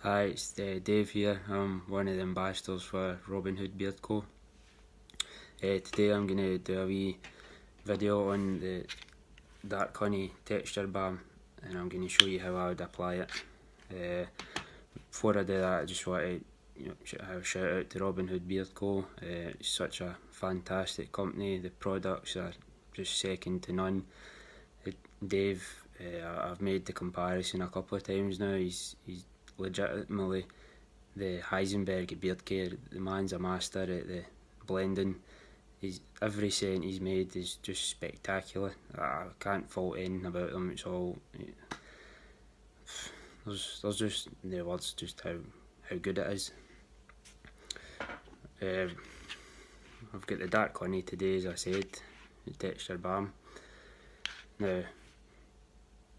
Hi, it's Dave here. I'm one of the ambassadors for Robin Hood Beard Co. Today I'm going to do a wee video on the dark honey texture balm, and I'm going to show you how I would apply it. Before I do that, I just want to shout out to Robin Hood Beard Co. It's such a fantastic company. The products are just second to none. Dave, I've made the comparison a couple of times now. He's legitimately the Heisenberg of beard care. The man's a master at the blending. Every scent he's made is just spectacular. I can't fault anything about them. It's all there's just no words just how good it is. I've got the dark honey today, as I said, the texture balm. Now,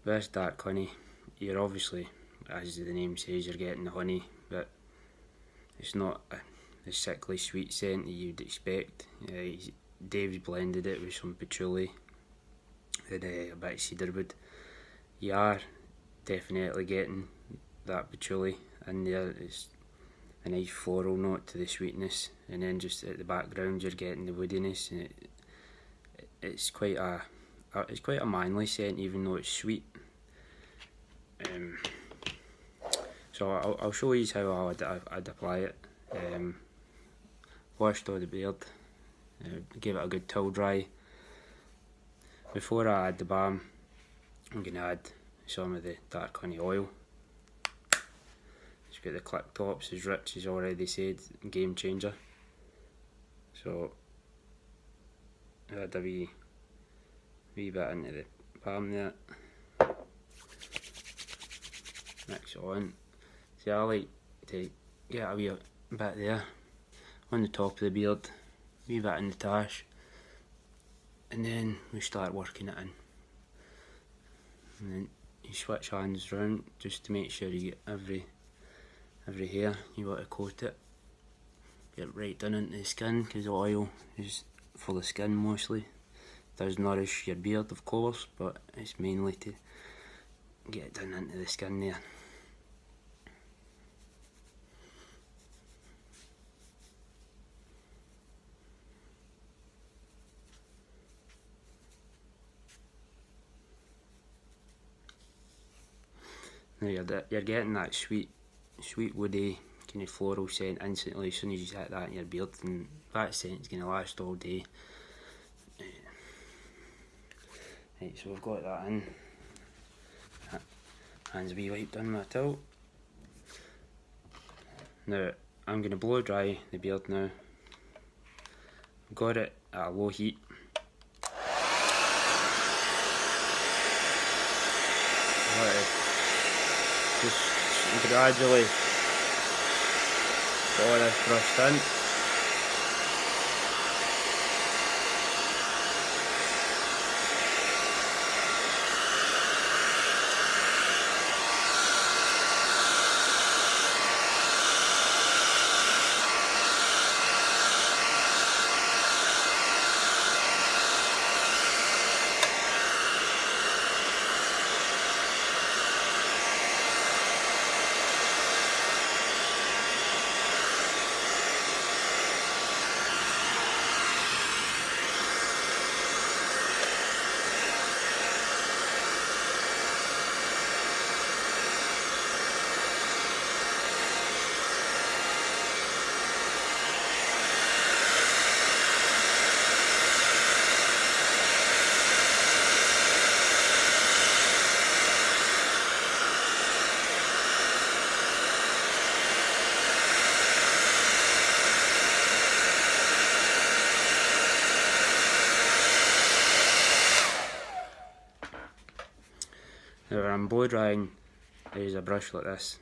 this dark honey, you're obviously, as the name says, you're getting the honey, but it's not the sickly sweet scent that you'd expect. Dave's blended it with some patchouli and a bit of cedarwood. You are definitely getting that patchouli in there. It's a nice floral note to the sweetness, and then just at the background you're getting the woodiness, and it's quite a manly scent, even though it's sweet. So I'll show you how I'd apply it. Washed all the beard, give it a good towel dry. Before I add the balm, I'm going to add some of the dark honey oil. It's got the click tops, as Rich has already said, game changer. So add a wee bit into the balm there. Mix it on. See, I like to get a wee bit there on the top of the beard, a wee bit in the tash, and then we start working it in. And then you switch hands round just to make sure you get every hair you want to coat it. Get right down into the skin, because the oil is for the skin mostly. It does nourish your beard, of course, but it's mainly to get it down into the skin there. Now you're getting that sweet woody kind of floral scent instantly as soon as you hit that in your beard, and that scent's going to last all day. Right, so we've got that in. Hands a wee wiped on my towel. Now I'm going to blow dry the beard now. I've got it at a low heat. Just gradually pour this brushed in. Now when I'm blow drying, I use a brush like this.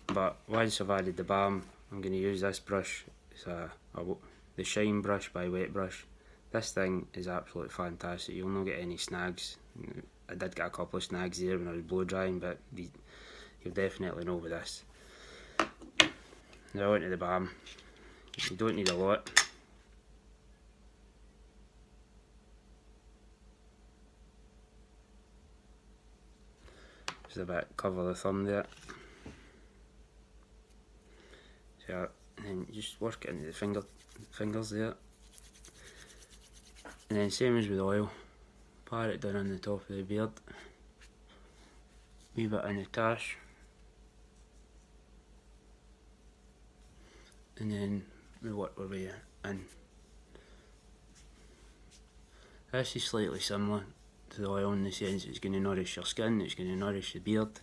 But once I've added the balm, I'm going to use this brush. It's the Shine brush by Wet Brush. This thing is absolutely fantastic. You'll not get any snags. I did get a couple of snags there when I was blow drying, but you'll definitely know with this. Now onto the balm. You don't need a lot. a bit cover the thumb there. So, and then just work it into the fingers there. And then same as with oil, pat it down on the top of the beard. Wee bit in the tash. And then we work our way in. This is slightly similar to the oil in the sense it's going to nourish your skin, it's going to nourish the beard,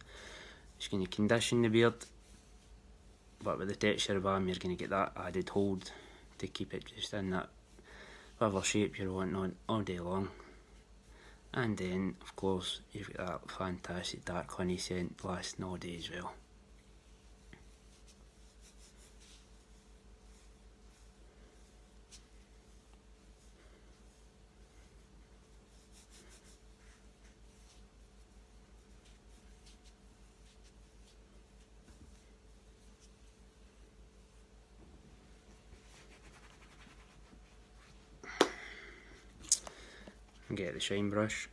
it's going to condition the beard, but with the texture balm you're going to get that added hold to keep it just in that whatever shape you're wanting on all day long. And then of course you've got that fantastic dark honey scent lasting all day as well. Get the shine brush